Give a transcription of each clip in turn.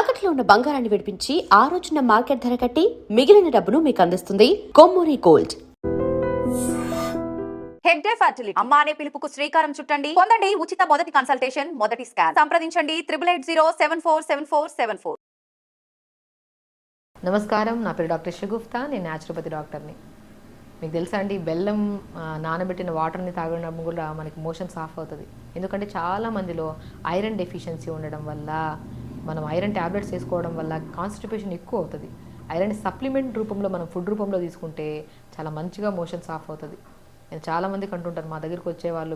తాకట్లో ఉన్న బంగారాన్ని విడిపించి ఆ రోజున మార్కెట్ ధర కట్టి మిగిలిన డబ్బును మీకు అందిస్తుంది కొమ్మూరి గోల్డ్. హెగ్డే ఫర్టిలిటీ అమ్మ అనే పిలుపుకు శ్రీకారం చుట్టండి. పొందండి ఉచిత మొదటి కన్సల్టేషన్, మొదటి స్కాన్. సంప్రదించండి 8880744744. నమస్కారం, నా పేరు డాక్టర్ షగుఫ్తా. నేను న్యాచురోపతి డాక్టర్ని. మీకు తెలుసా అండి, బెల్లం నానబెట్టిన వాటర్ని తాగడం కూడా మనకి మోషన్స్ ఆఫ్ అవుతుంది. ఎందుకంటే చాలా మందిలో ఐరన్ డెఫిషియన్సీ ఉండడం వల్ల, మనం ఐరన్ ట్యాబ్లెట్స్ వేసుకోవడం వల్ల కాన్స్టిపేషన్ ఎక్కువ అవుతుంది. ఐరన్ సప్లిమెంట్ రూపంలో మనం ఫుడ్ రూపంలో తీసుకుంటే చాలా మంచిగా మోషన్స్ ఆఫ్ అవుతుంది. నేను చాలామందికి అంటుంటాను, మా దగ్గరికి వచ్చేవాళ్ళు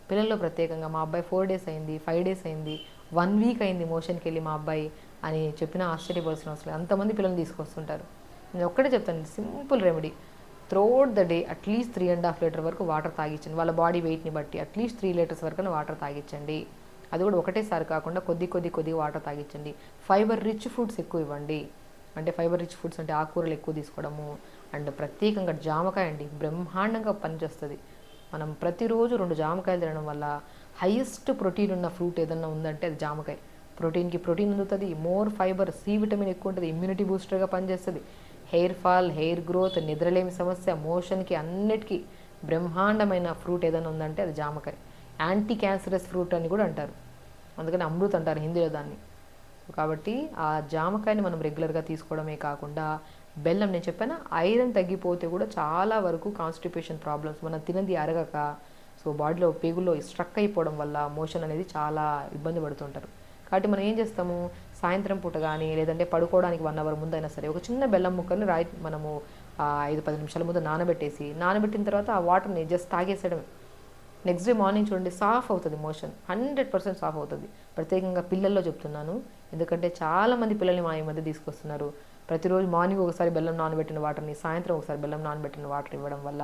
పిల్లల్లో ప్రత్యేకంగా మా అబ్బాయి 4 days అయింది, 5 days అయింది, 1 week అయింది మోషన్కి వెళ్ళి మా అబ్బాయి అని చెప్పినా ఆశ్చర్యపోవాల్సిన అవసరం లేదు. అంతమంది పిల్లల్ని తీసుకొస్తుంటారు. నేను ఒక్కటే చెప్తాను, simple remedy. Throughout the day at least 3.5 litre వరకు వాటర్ తాగించండి. వాళ్ళ బాడీ వెయిట్ని బట్టి అట్లీస్ట్ 3 liters వరకు వాటర్ తాగించండి. అది కూడా ఒకటేసారి కాకుండా కొద్దిగా వాటర్ తాగించండి. ఫైబర్ రిచ్ ఫుడ్స్ ఎక్కువ ఇవ్వండి. అంటే ఫైబర్ రిచ్ ఫుడ్స్ అంటే ఆకుకూరలు ఎక్కువ తీసుకోవడము. అండ్ ప్రత్యేకంగా జామకాయ అండి బ్రహ్మాండంగా పనిచేస్తుంది. మనం ప్రతిరోజు 2 జామకాయలు తినడం వల్ల హైయెస్ట్ ప్రోటీన్ ఉన్న ఫ్రూట్ ఏదన్నా ఉందంటే అది జామకాయ. ప్రోటీన్కి ప్రోటీన్ అందుతుంది, మోర్ ఫైబర్, సి విటమిన్ ఎక్కువ ఉంటుంది, ఇమ్యూనిటీ బూస్టర్గా పనిచేస్తుంది. హెయిర్ ఫాల్, హెయిర్ గ్రోత్, నిద్రలేమి సమస్య, మోషన్కి అన్నిటికీ బ్రహ్మాండమైన ఫ్రూట్ ఏదైనా ఉందంటే అది జామకాయ. యాంటీ క్యాన్సరస్ ఫ్రూట్ అని కూడా అంటారు, అందుకని అమృత్ అంటారు హిందీలో దాన్ని. కాబట్టి ఆ జామకాయని మనం రెగ్యులర్గా తీసుకోవడమే కాకుండా బెల్లం, నేను చెప్పాను ఐరన్ తగ్గిపోతే కూడా చాలా వరకు కాన్స్టిపేషన్ ప్రాబ్లమ్స్, మనం తినది అరగక సో బాడీలో పేగుల్లో స్ట్రక్ అయిపోవడం వల్ల మోషన్ అనేది చాలా ఇబ్బంది పడుతుంటారు. కాబట్టి మనం ఏం చేస్తాము, సాయంత్రం పూట కానీ లేదంటే పడుకోవడానికి 1 hour ముందైనా సరే ఒక చిన్న బెల్లం ముక్కని మనము 5-10 నిమిషాల ముందు నానబెట్టిన తర్వాత ఆ వాటర్ని జస్ట్ తాగేసేయడమే. నెక్స్ట్ డే మార్నింగ్ చూడండి, సాఫ్ అవుతుంది మోషన్, 100% సాఫ్ అవుతుంది. ప్రత్యేకంగా పిల్లల్లో చెప్తున్నాను, ఎందుకంటే చాలామంది పిల్లల్ని మా ఈ మధ్య తీసుకొస్తున్నారు. ప్రతిరోజు మార్నింగ్ ఒకసారి బెల్లం నానబెట్టిన వాటర్ని, సాయంత్రం ఒకసారి బెల్లం నానబెట్టిన వాటర్ ఇవ్వడం వల్ల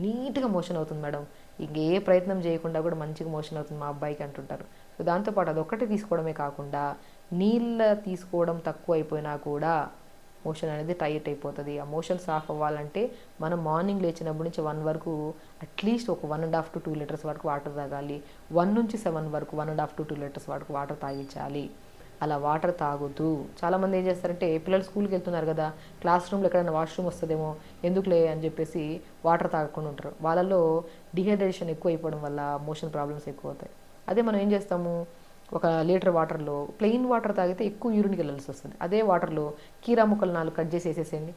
నీట్గా మోషన్ అవుతుంది మేడం. ఇంక ఏ ప్రయత్నం చేయకుండా కూడా మంచిగా మోషన్ అవుతుంది మా అబ్బాయికి అంటుంటారు. సో దాంతోపాటు అదొక్కటి తీసుకోవడమే కాకుండా నీళ్ళ తీసుకోవడం తక్కువ అయిపోయినా కూడా మోషన్ అనేది టైట్ అయిపోతుంది. ఆ మోషన్ సాఫ్ అవ్వాలంటే మనం మార్నింగ్ లేచినప్పటి నుంచి 1 వరకు అట్లీస్ట్ ఒక 1.5 to 2 liters వరకు వాటర్ తాగాలి. 1 నుంచి 7 వరకు 1.5 to 2 liters వరకు వాటర్ తాగించాలి. అలా వాటర్ తాగుతూ చాలామంది ఏం చేస్తారంటే, పిల్లలు స్కూల్కి వెళ్తున్నారు కదా, క్లాస్ రూమ్లో ఎక్కడైనా వాష్రూమ్ వస్తుందేమో ఎందుకులే అని చెప్పేసి వాటర్ తాగకుండా ఉంటారు. వాళ్ళలో డిహైడ్రేషన్ ఎక్కువ అయిపోవడం వల్ల మోషన్ ప్రాబ్లమ్స్ ఎక్కువ అవుతాయి. అదే మనం ఏం చేస్తాము, 1 లీటర్ వాటర్లో ప్లెయిన్ వాటర్ తాగితే ఎక్కువ యూరిన్కి వెళ్ళాల్సి వస్తుంది. అదే వాటర్లో కీరా ముక్కలు 4 కట్ చేసి వేసేసేయండి,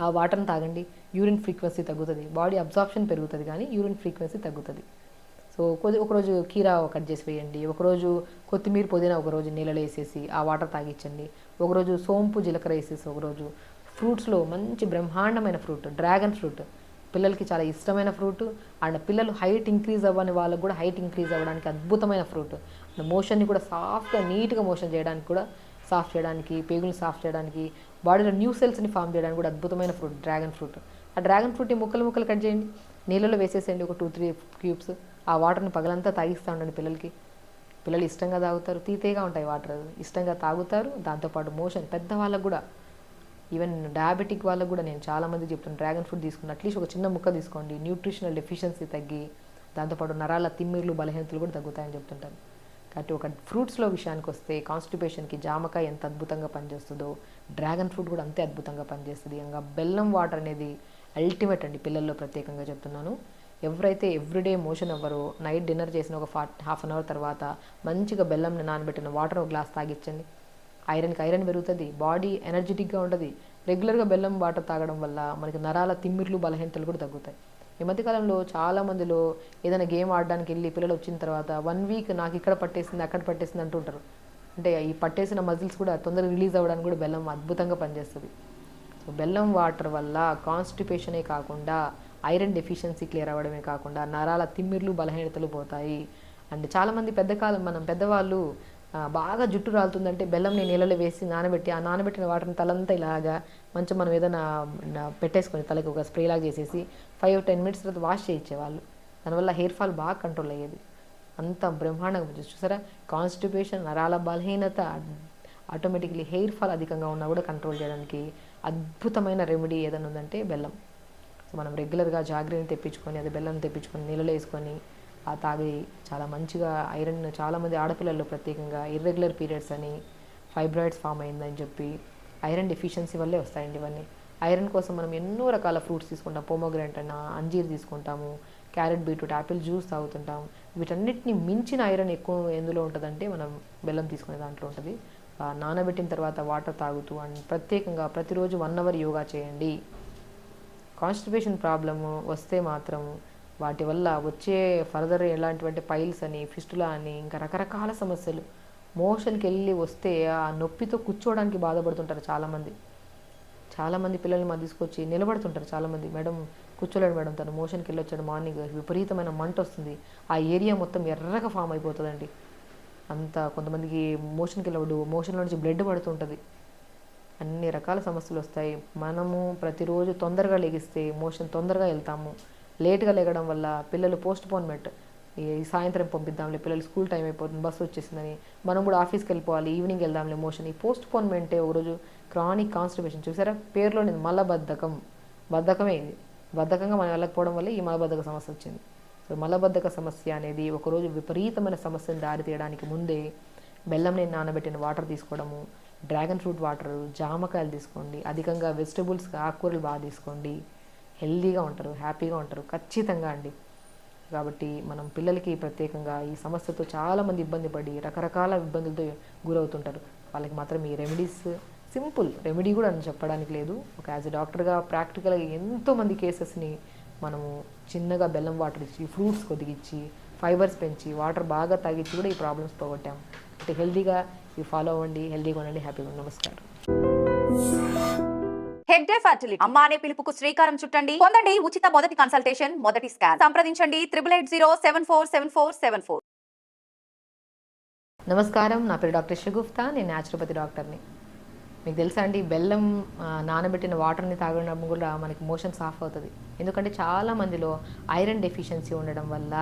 ఆ వాటర్ని తాగండి. యూరిన్ ఫ్రీక్వెన్సీ తగ్గుతుంది, బాడీ అబ్జార్ప్షన్ పెరుగుతుంది కానీ యూరిన్ ఫ్రీక్వెన్సీ తగ్గుతుంది. సో ఒకరోజు కీరా కట్ చేసి వేయండి, ఒకరోజు కొత్తిమీర పుదీనా ఒకరోజు నీళ్ళలో వేసేసి ఆ వాటర్ తాగించండి, ఒకరోజు సోంపు జీలకర్ర వేసేసి, ఒకరోజు ఫ్రూట్స్లో మంచి బ్రహ్మాండమైన ఫ్రూట్ డ్రాగన్ ఫ్రూట్ పిల్లలకి చాలా ఇష్టమైన ఫ్రూట్. అండ్ పిల్లలు హైట్ ఇంక్రీజ్ అవ్వని వాళ్ళకు కూడా హైట్ ఇంక్రీజ్ అవ్వడానికి అద్భుతమైన ఫ్రూట్. అండ్ మోషన్ని కూడా సాఫ్ట్గా నీట్గా మోషన్ చేయడానికి కూడా, సాఫ్ట్ చేయడానికి, పేగులు సాఫ్ట్ చేయడానికి, బాడీలో న్యూ సెల్స్ని ఫామ్ చేయడానికి కూడా అద్భుతమైన ఫ్రూట్ డ్రాగన్ ఫ్రూట్. ఆ డ్రాగన్ ఫ్రూట్ని ముక్కలు కట్ చేయండి, నీళ్ళలో వేసేసేయండి ఒక 2-3 cubes. ఆ వాటర్ని పగలంతా తాగిస్తూ ఉండండి పిల్లలకి. పిల్లలు ఇష్టంగా తాగుతారు, తీతేగా ఉంటాయి వాటర్, ఇష్టంగా తాగుతారు. దాంతోపాటు మోషన్ పెద్దవాళ్ళకు కూడా, ఈవెన్ డయాబెటిక్ వాళ్ళకు కూడా నేను చాలామంది చెప్తాను, డ్రాగన్ ఫ్రూట్ తీసుకుని అట్లీస్ట్ ఒక చిన్న ముక్క తీసుకోండి. న్యూట్రిషనల్ డెఫిషియన్సీ తగ్గి, దాంతోపాటు నరాల తిమ్మిర్లు, బలహీనతలు కూడా తగ్గుతాయని చెప్తుంటాను. కాబట్టి ఒక ఫ్రూట్స్లో విషయానికి వస్తే కాన్స్టిపేషన్కి జామకాయ ఎంత అద్భుతంగా పనిచేస్తుందో డ్రాగన్ ఫ్రూట్ కూడా అంతే అద్భుతంగా పనిచేస్తుంది. ఇంకా బెల్లం వాటర్ అనేది అల్టిమేట్ అండి, పిల్లల్లో ప్రత్యేకంగా చెప్తున్నాను. ఎవరైతే ఎవ్రీడే మోషన్ అవ్వరో నైట్ డిన్నర్ చేసిన ఒక హాఫ్ అన్ అవర్ తర్వాత మంచిగా బెల్లంని నానబెట్టిన వాటర్ 1 glass తాగించండి. ఐరన్కి ఐరన్ పెరుగుతుంది, బాడీ ఎనర్జెటిక్గా ఉంటుంది. రెగ్యులర్గా బెల్లం వాటర్ తాగడం వల్ల మనకి నరాల తిమ్మిర్లు, బలహీనతలు కూడా తగ్గుతాయి. ఈ మధ్యకాలంలో చాలామందిలో ఏదైనా గేమ్ ఆడడానికి వెళ్ళి పిల్లలు వచ్చిన తర్వాత 1 week నాకు ఇక్కడ పట్టేసింది, అక్కడ పట్టేసింది అంటుంటారు. అంటే ఈ పట్టేసిన మజిల్స్ కూడా తొందరగా రిలీజ్ అవ్వడానికి కూడా బెల్లం అద్భుతంగా పనిచేస్తుంది. సో బెల్లం వాటర్ వల్ల కాన్స్టిపేషనే కాకుండా ఐరన్ డెఫిషియన్సీ క్లియర్ అవ్వడమే కాకుండా నరాల తిమ్మిర్లు, బలహీనతలు పోతాయి. అండ్ చాలామంది పెద్దవాళ్ళు బాగా జుట్టు రాలుతుందంటే బెల్లంని నీళ్ళలో వేసి నానబెట్టి, ఆ నానబెట్టిన వాటర్ని తలంతా ఇలాగా మంచి మనం ఏదైనా పెట్టేసుకొని తలకి ఒక స్ప్రేలాగా చేసేసి 5-10 minutes తర్వాత వాష్ చేయించేవాళ్ళు. దానివల్ల హెయిర్ ఫాల్ బాగా కంట్రోల్ అయ్యేది. అంత బ్రహ్మాండంగా చూసారా, కాన్స్టిపేషన్, నరాల బలహీనత, ఆటోమేటిక్లీ హెయిర్ ఫాల్ అధికంగా ఉన్నా కూడా కంట్రోల్ చేయడానికి అద్భుతమైన రెమెడీ ఏదైనా ఉందంటే బెల్లం. సో మనం రెగ్యులర్గా జాగ్రత్తని తెప్పించుకొని, అది బెల్లం తెప్పించుకొని నీళ్ళలో వేసుకొని తాగి చాలా మంచిగా ఐరన్, చాలామంది ఆడపిల్లల్లో ప్రత్యేకంగా ఇర్రెగ్యులర్ పీరియడ్స్ అని, ఫైబ్రాయిడ్స్ ఫామ్ అయిందని చెప్పి ఐరన్ డెఫిషియన్సీ వల్లే వస్తాయండి ఇవన్నీ. ఐరన్ కోసం మనం ఎన్నో రకాల ఫ్రూట్స్ తీసుకుంటాం, పోమోగ్రానైట్ అయినా అంజీర్ తీసుకుంటాము, క్యారెట్ బీట్రూట్ యాపిల్ జ్యూస్ తాగుతుంటాం. వీటన్నిటిని మించిన ఐరన్ ఎక్కువ ఎందులో ఉంటుందంటే మనం బెల్లం తీసుకునే దాంట్లో ఉంటుంది. నానబెట్టిన తర్వాత వాటర్ తాగుతూ అండ్ ప్రత్యేకంగా ప్రతిరోజు 1 అవర్ యోగా చేయండి. కాన్స్టిపేషన్ ప్రాబ్లము వస్తే మాత్రం వాటి వల్ల వచ్చే ఫర్దర్ ఎలాంటివంటే పైల్స్ అని, ఫిస్టులా అని, ఇంకా రకరకాల సమస్యలు. మోషన్కి వెళ్ళి వస్తే ఆ నొప్పితో కూర్చోవడానికి బాధపడుతుంటారు చాలామంది పిల్లల్ని మా తీసుకొచ్చి నిలబడుతుంటారు. చాలామంది మేడం కూర్చోలేడు మేడం, తను మోషన్కి వెళ్ళి వచ్చాడు, మార్నింగ్ విపరీతమైన మంట వస్తుంది, ఆ ఏరియా మొత్తం ఎర్రగా ఫామ్ అయిపోతుందండి. అంతా కొంతమందికి మోషన్కి వెళ్ళవడు, మోషన్లో నుంచి బ్లడ్ పడుతుంటుంది. అన్ని రకాల సమస్యలు వస్తాయి. మనము ప్రతిరోజు తొందరగా లెగిస్తే మోషన్ తొందరగా వెళ్తాము. లేట్గా లెగడం వల్ల పిల్లలు పోస్ట్పోన్మెంట్, ఈ సాయంత్రం పంపిద్దాంలే, పిల్లలు స్కూల్ టైం అయిపోతుంది, బస్సు వచ్చేసిందని, మనం కూడా ఆఫీస్కి వెళ్ళిపోవాలి, ఈవినింగ్ వెళ్దాంలే మోషన్. ఈ పోస్ట్పోన్మెంటే ఒకరోజు క్రానిక్ కాన్స్టిపేషన్. చూసారా పేరులోని బద్ధకమే ఇది. బద్ధకంగా మనం వెళ్ళకపోవడం వల్ల ఈ మలబద్ధక సమస్య వచ్చింది. సో మలబద్ధక సమస్య అనేది ఒకరోజు విపరీతమైన సమస్యను దారితీయడానికి ముందే బెల్లంని నానబెట్టిన వాటర్ తీసుకోవడము, డ్రాగన్ ఫ్రూట్ వాటర్, జామకాయలు తీసుకోండి, అధికంగా వెజిటబుల్స్ ఆకుకూరలు బాగా తీసుకోండి, హెల్దీగా ఉంటారు, హ్యాపీగా ఉంటారు ఖచ్చితంగా అండి. కాబట్టి మనం పిల్లలకి ప్రత్యేకంగా ఈ సమస్యతో చాలామంది ఇబ్బంది పడి రకరకాల ఇబ్బందులతో గురవుతుంటారు. వాళ్ళకి మాత్రం ఈ రెమెడీస్ సింపుల్ రెమెడీ కూడా అని చెప్పడానికి లేదు. ఒక యాజ్ ఎ డాక్టర్గా ప్రాక్టికల్గా ఎంతోమంది కేసెస్ని మనము చిన్నగా బెల్లం వాటర్ ఇచ్చి, ఫ్రూట్స్ కొద్దిగిచ్చి, ఫైబర్స్ పెంచి, వాటర్ బాగా తాగిచ్చి కూడా ఈ ప్రాబ్లమ్స్ పోగొట్టాం. అంటే హెల్దీగా ఇవి ఫాలో అవ్వండి, హెల్దీగా ఉండండి, హ్యాపీగా ఉండండి. నమస్కారం. హెగ్డే ఫర్టిలిటీ అమ్మ అనే పిలుపుకు శ్రీకారం చుట్టండి. పొందండి ఉచిత మొదటి కన్సల్టేషన్, మొదటి స్కాన్. సంప్రదించండి 8880747474. నమస్కారం, నా పేరు డాక్టర్ షగుఫ్తా, నేను న్యాచురోపతి డాక్టర్ని. మీకు తెలుసా అండి, బెల్లం నానబెట్టిన వాటర్ని తాగడం కూడా మనకి మోషన్ సాఫ్ అవుతుంది. ఎందుకంటే చాలా మందిలో ఐరన్ డెఫిషియన్సీ ఉండడం వల్ల,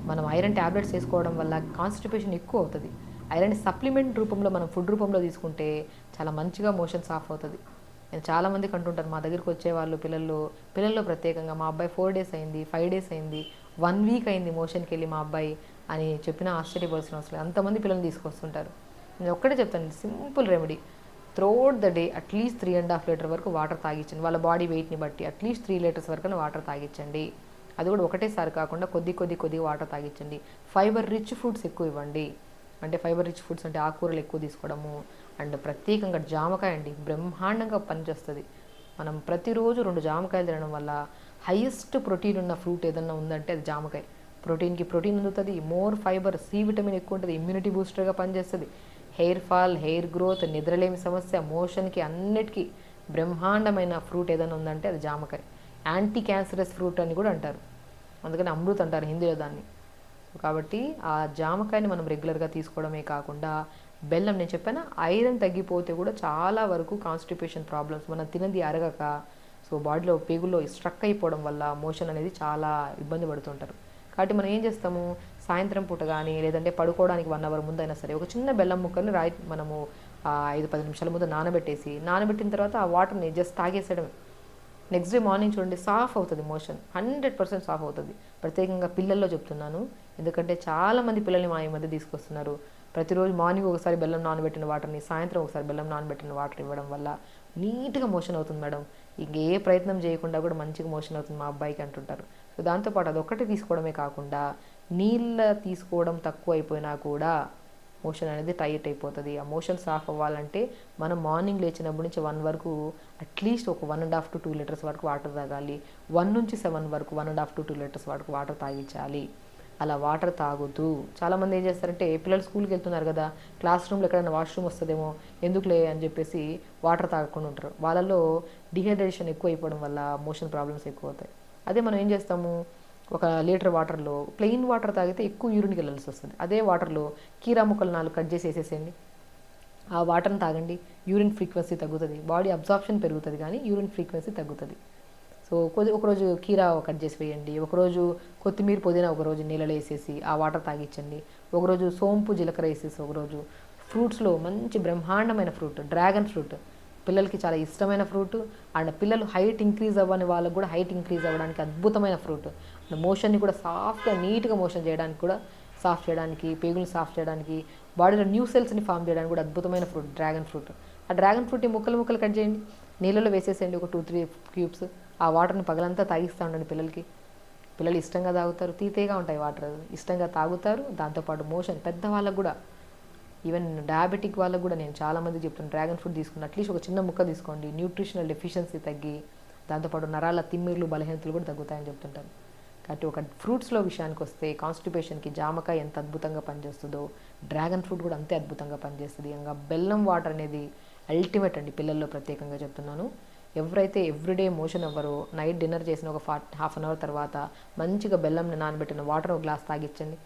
మనం ఐరన్ ట్యాబ్లెట్స్ వేసుకోవడం వల్ల కాన్స్టిపేషన్ ఎక్కువ అవుతుంది. ఐరన్ సప్లిమెంట్ రూపంలో మనం ఫుడ్ రూపంలో తీసుకుంటే చాలా మంచిగా మోషన్ సాఫ్ అవుతుంది. నేను చాలామందికి అంటుంటారు, మా దగ్గరికి వచ్చే వాళ్ళు పిల్లల్లో ప్రత్యేకంగా మా అబ్బాయి 4 days అయింది, 5 days అయింది, 1 week అయింది మోషన్కి వెళ్ళి మా అబ్బాయి అని చెప్పినా ఆశ్చర్యపోవాల్సిన అవసరం లేదు. అంతమంది పిల్లల్ని తీసుకొస్తుంటారు. నేను ఒక్కటే చెప్తాను, simple remedy. Throughout the day at least 3.5 litre వరకు వాటర్ తాగించండి. వాళ్ళ బాడీ వెయిట్ని బట్టి అట్లీస్ట్ 3 liters వరకు వాటర్ తాగించండి. అది కూడా ఒకటేసారి కాకుండా కొద్దిగా వాటర్ తాగించండి. ఫైబర్ రిచ్ ఫుడ్స్ ఎక్కువ ఇవ్వండి. అంటే ఫైబర్ రిచ్ ఫుడ్స్ అంటే ఆకుకూరలు ఎక్కువ తీసుకోవడము, అండ్ ప్రత్యేకంగా జామకాయ అండి బ్రహ్మాండంగా పనిచేస్తుంది. మనం ప్రతిరోజు 2 జామకాయలు తినడం వల్ల హైయెస్ట్ ప్రోటీన్ ఉన్న ఫ్రూట్ ఏదన్నా ఉందంటే అది జామకాయ. ప్రోటీన్కి ప్రోటీన్ అందుతుంది, మోర్ ఫైబర్, సి విటమిన్ ఎక్కువ ఉంటుంది, ఇమ్యూనిటీ బూస్టర్గా పనిచేస్తుంది. హెయిర్ ఫాల్, హెయిర్ గ్రోత్, నిద్రలేమి సమస్య, మోషన్కి అన్నిటికీ బ్రహ్మాండమైన ఫ్రూట్ ఏదైనా ఉందంటే అది జామకాయ. యాంటీ క్యాన్సరస్ ఫ్రూట్ అని కూడా అంటారు, అందుకని అమృత్ అంటారు హిందీలో దాన్ని. కాబట్టి ఆ జామకాయని మనం రెగ్యులర్గా తీసుకోవడమే కాకుండా బెల్లం, నేను చెప్పాను ఐరన్ తగ్గిపోతే కూడా చాలా వరకు కాన్స్టిపేషన్ ప్రాబ్లమ్స్, మనం తినది అరగక సో బాడీలో పేగుల్లో స్ట్రక్ అయిపోవడం వల్ల మోషన్ అనేది చాలా ఇబ్బంది పడుతుంటారు. కాబట్టి మనం ఏం చేస్తాము, సాయంత్రం పూట కానీ లేదంటే పడుకోవడానికి 1 hour ముందైనా సరే ఒక చిన్న బెల్లం ముక్కని మనము 5-10 నిమిషాల ముందు నానబెట్టిన తర్వాత ఆ వాటర్ని జస్ట్ తాగేసేయడమే. నెక్స్ట్ డే మార్నింగ్ చూడండి సాఫ్ అవుతుంది, మోషన్ 100% సాఫ్ అవుతుంది. ప్రత్యేకంగా పిల్లల్లో చెప్తున్నాను, ఎందుకంటే చాలామంది పిల్లల్ని మా ఈ మధ్య తీసుకొస్తున్నారు. ప్రతిరోజు మార్నింగ్ ఒకసారి బెల్లం నానబెట్టిన వాటర్ని, సాయంత్రం ఒకసారి బెల్లం నానబెట్టిన వాటర్ ఇవ్వడం వల్ల నీట్గా మోషన్ అవుతుంది మేడం, ఇంకే ప్రయత్నం చేయకుండా కూడా మంచిగా మోషన్ అవుతుంది మా అబ్బాయికి అంటుంటారు. సో దాంతోపాటు అదొక్కటి తీసుకోవడమే కాకుండా నీళ్ళ తీసుకోవడం తక్కువ అయిపోయినా కూడా మోషన్ అనేది టైట్ అయిపోతుంది. ఆ మోషన్ సాఫ్ అవ్వాలంటే మనం మార్నింగ్ లేచినప్పటి నుంచి 1 వరకు అట్లీస్ట్ ఒక 1.5 to 2 liters వరకు వాటర్ తాగాలి. 1 నుంచి 7 వరకు 1.5 to 2 liters వరకు వాటర్ తాగించాలి. అలా వాటర్ తాగుతూ చాలామంది ఏం చేస్తారంటే, పిల్లలు స్కూల్కి వెళ్తున్నారు కదా, క్లాస్ రూమ్లో ఎక్కడైనా వాష్రూమ్ వస్తుందేమో ఎందుకులే అని చెప్పేసి వాటర్ తాగకుండా ఉంటారు. వాళ్ళలో డిహైడ్రేషన్ ఎక్కువ అయిపోవడం వల్ల మోషన్ ప్రాబ్లమ్స్ ఎక్కువ అవుతాయి. అదే మనం ఏం చేస్తాము, 1 లీటర్ వాటర్లో ప్లెయిన్ వాటర్ తాగితే ఎక్కువ యూరిన్కి వెళ్ళాల్సి వస్తుంది. అదే వాటర్లో కీరా ముక్కలు 4 కట్ చేసి వేసేసేయండి, ఆ వాటర్ని తాగండి, యూరిన్ ఫ్రీక్వెన్సీ తగ్గుతుంది, బాడీ అబ్జార్ప్షన్ పెరుగుతుంది కానీ యూరిన్ ఫ్రీక్వెన్సీ తగ్గుతుంది. సో ఒకరోజు కీరా కట్ చేసి వేయండి, ఒకరోజు కొత్తిమీర పుదీనా ఒకరోజు నీళ్ళలో వేసేసి ఆ వాటర్ తాగించండి, ఒకరోజు సోంపు జీలకర్ర వేసేసి, ఒకరోజు ఫ్రూట్స్లో మంచి బ్రహ్మాండమైన ఫ్రూట్ డ్రాగన్ ఫ్రూట్, పిల్లలకి చాలా ఇష్టమైన ఫ్రూట్. అండ్ పిల్లలు హైట్ ఇంక్రీజ్ అవ్వని వాళ్ళకు కూడా హైట్ ఇంక్రీజ్ అవ్వడానికి అద్భుతమైన ఫ్రూట్. అండ్ మోషన్ని కూడా సాఫ్ట్గా నీట్గా మోషన్ చేయడానికి కూడా సాఫ్ చేయడానికి, పేగులు సాఫ్ చేయడానికి, బాడీలో న్యూ సెల్స్ని ఫామ్ చేయడానికి కూడా అద్భుతమైన ఫ్రూట్ డ్రాగన్ ఫ్రూట్. ఆ డ్రాగన్ ఫ్రూట్ని ముక్కలు ముక్కలు కట్ చేయండి, నీళ్ళలో వేసేసేయండి ఒక 2-3 క్యూబ్స్. ఆ వాటర్ని పగలంతా తాగిస్తూ ఉండండి పిల్లలకి. పిల్లలు ఇష్టంగా తాగుతారు, తీతేగా ఉంటాయి వాటర్, ఇష్టంగా తాగుతారు. దాంతోపాటు మోషన్ పెద్దవాళ్ళకు కూడా, ఈవెన్ డయాబెటిక్ వాళ్ళకు కూడా నేను చాలామంది చెప్తున్నాను డ్రాగన్ ఫ్రూట్ తీసుకుని అట్లీస్ట్ ఒక చిన్న ముక్క తీసుకోండి, న్యూట్రిషనల్ డెఫిషియన్సీ తగ్గి దాంతోపాటు నరాల తిమ్మిర్లు బలహీనతలు కూడా తగ్గుతాయని చెప్తుంటాను. కాబట్టి ఒక ఫ్రూట్స్లో విషయానికి వస్తే కాన్స్టిపేషన్కి జామకాయ ఎంత అద్భుతంగా పనిచేస్తుందో డ్రాగన్ ఫ్రూట్ కూడా అంతే అద్భుతంగా పనిచేస్తుంది. ఇంకా బెల్లం వాటర్ అనేది అల్టిమేట్ అండి, పిల్లల్లో ప్రత్యేకంగా చెప్తున్నాను. ఎవరైతే ఎవ్రీడే మోషన్ అవ్వరో నైట్ డిన్నర్ చేసిన ఒక హాఫ్ అన్ అవర్ తర్వాత మంచిగా బెల్లంని నానబెట్టిన వాటర్ ఒక గ్లాస్ తాగించండి.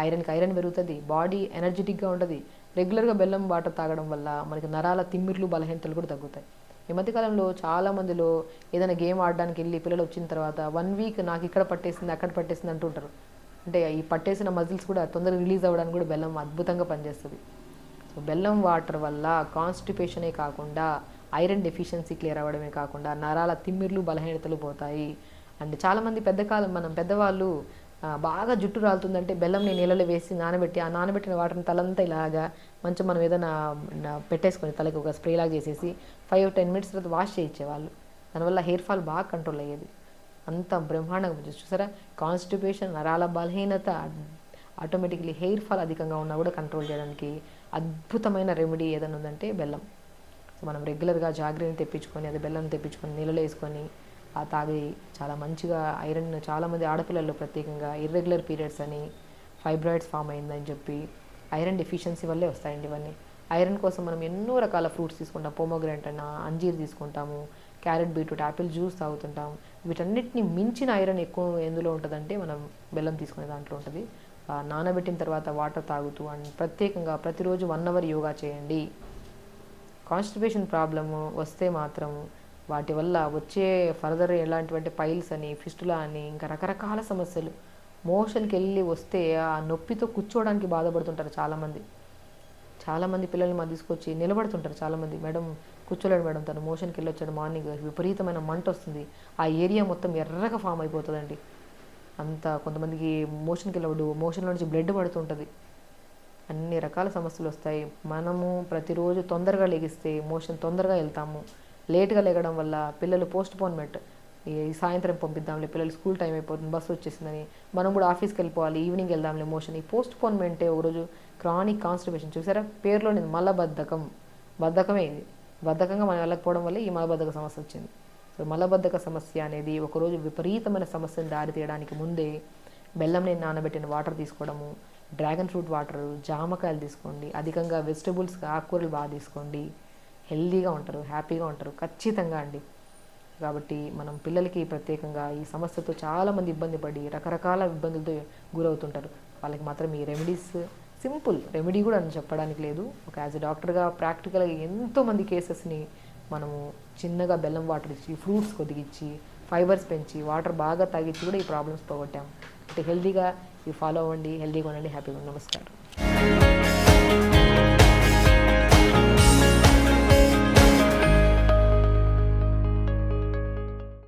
ఐరన్ పెరుగుతుంది, బాడీ ఎనర్జెటిక్గా ఉంటుంది. రెగ్యులర్గా బెల్లం వాటర్ తాగడం వల్ల మనకి నరాల తిమ్మిర్లు బలహీనతలు కూడా తగ్గుతాయి. ఈ మధ్యకాలంలో చాలామందిలో ఏదైనా గేమ్ ఆడడానికి వెళ్ళి పిల్లలు వచ్చిన తర్వాత 1 వీక్ నాకు ఇక్కడ పట్టేసింది అక్కడ పట్టేసింది అంటుంటారు. అంటే ఈ పట్టేసిన మజిల్స్ కూడా తొందరగా రిలీజ్ అవ్వడానికి కూడా బెల్లం అద్భుతంగా పనిచేస్తుంది. సో బెల్లం వాటర్ వల్ల కాన్స్టిపేషనే కాకుండా ఐరన్ డెఫిషియన్సీ క్లియర్ అవ్వడమే కాకుండా నరాల తిమ్మిర్లు బలహీనతలు పోతాయి. అండ్ చాలామంది పెద్దవాళ్ళు బాగా జుట్టు రాలుతుందంటే బెల్లంని నీళ్ళలో వేసి నానబెట్టి ఆ నానబెట్టిన వాటర్ని తలంతా ఇలాగా మంచిగా మనం ఏదైనా పెట్టేసుకొని తలకి ఒక స్ప్రే లాగా చేసేసి 5-10 మినిట్స్ తర్వాత వాష్ చేయించేవాళ్ళు. దానివల్ల హెయిర్ ఫాల్ బాగా కంట్రోల్ అయ్యేది. అంత బ్రహ్మాండంగా చూసారా, కాన్స్టిపేషన్, నరాల బలహీనత, ఆటోమేటిక్లీ హెయిర్ ఫాల్ అధికంగా ఉన్నా కూడా కంట్రోల్ చేయడానికి అద్భుతమైన రెమెడీ ఏదైనా ఉందంటే బెల్లం. సో మనం రెగ్యులర్గా జాగ్రత్తని తెప్పించుకొని అది బెల్లం తెప్పించుకొని నీళ్ళలో వేసుకొని ఆ తాగి చాలా మంచిగా ఐరన్, చాలామంది ఆడపిల్లల్లో ప్రత్యేకంగా ఇర్రెగ్యులర్ పీరియడ్స్ అని, ఫైబ్రాయిడ్స్ ఫామ్ అయిందని చెప్పి ఐరన్ డెఫిషియన్సీ వల్లే వస్తాయండి ఇవన్నీ. ఐరన్ కోసం మనం ఎన్నో రకాల ఫ్రూట్స్ తీసుకుంటాం, పోమోగ్రానైట్ అయినా, అంజీర్ తీసుకుంటాము, క్యారెట్, బీట్రూట్, యాపిల్ జ్యూస్ తాగుతుంటాం. వీటన్నిటిని మించిన ఐరన్ ఎక్కువ ఎందులో ఉంటుందంటే మనం బెల్లం తీసుకునే దాంట్లో ఉంటుంది. నానబెట్టిన తర్వాత వాటర్ తాగుతూ అండ్ ప్రత్యేకంగా ప్రతిరోజు 1 అవర్ యోగా చేయండి. కాన్స్టిపేషన్ ప్రాబ్లము వస్తే మాత్రం వాటి వల్ల వచ్చే ఫర్దర్ ఎలాంటివంటే పైల్స్ అని, ఫిస్టులా అని, ఇంకా రకరకాల సమస్యలు. మోషన్కి వెళ్ళి వస్తే ఆ నొప్పితో కూర్చోవడానికి బాధపడుతుంటారు చాలామంది పిల్లల్ని మా తీసుకొచ్చి నిలబడుతుంటారు. చాలామంది, మేడం కూర్చోలేడు మేడం, తను మోషన్కి వెళ్ళి వచ్చాడు, మార్నింగ్ విపరీతమైన మంట వస్తుంది, ఆ ఏరియా మొత్తం ఎర్రగా ఫామ్ అయిపోతుందండి. కొంతమందికి మోషన్కి వెళ్ళవడు, మోషన్లో నుంచి బ్లడ్ పడుతుంటుంది. అన్ని రకాల సమస్యలు వస్తాయి. మనము ప్రతిరోజు తొందరగా లెగిస్తే మోషన్ తొందరగా వెళ్తాము. లేట్గా లేగడం వల్ల పిల్లలు పోస్ట్పోన్మెంట్, ఈ సాయంత్రం పంపిద్దాంలే, పిల్లలు స్కూల్ టైం అయిపోతుంది, బస్సు వచ్చేసిందని, మనం కూడా ఆఫీస్కి వెళ్ళిపోవాలి, ఈవినింగ్ వెళ్దాంలే, మోషన్. ఈ పోస్ట్పోన్మెంటే ఒకరోజు క్రానిక్ కాన్స్టిపేషన్. చూసారా, పేరులోని బద్ధకమే ఇది. బద్ధకంగా మనం వెళ్ళకపోవడం వల్ల ఈ మలబద్ధక సమస్య వచ్చింది. సో మలబద్ధక సమస్య అనేది ఒకరోజు విపరీతమైన సమస్యను దారితీయడానికి ముందే బెల్లంని నానబెట్టిన వాటర్ తీసుకోవడము, డ్రాగన్ ఫ్రూట్ వాటర్, జామకాయలు తీసుకోండి, అధికంగా వెజిటబుల్స్, ఆకుకూరలు బాగా తీసుకోండి, హెల్దీగా ఉంటారు, హ్యాపీగా ఉంటారు ఖచ్చితంగా అండి. కాబట్టి మనం పిల్లలకి ప్రత్యేకంగా ఈ సమస్యతో చాలామంది ఇబ్బంది పడి రకరకాల ఇబ్బందులతో గురవుతుంటారు. వాళ్ళకి మాత్రం ఈ రెమెడీస్, సింపుల్ రెమెడీ కూడా అని చెప్పడానికి లేదు, ఒక యాజ్ ఎ డాక్టర్గా ప్రాక్టికల్గా ఎంతోమంది కేసెస్ని మనము చిన్నగా బెల్లం వాటర్ ఇచ్చి, ఫ్రూట్స్ కొద్దిగిచ్చి, ఫైబర్స్ పెంచి, వాటర్ బాగా తాగించి కూడా ఈ ప్రాబ్లమ్స్ పోగొట్టాం. అంటే హెల్దీగా ఇవి ఫాలో అవ్వండి, హెల్దీగా ఉండండి, హ్యాపీగా ఉండండి. నమస్కారం.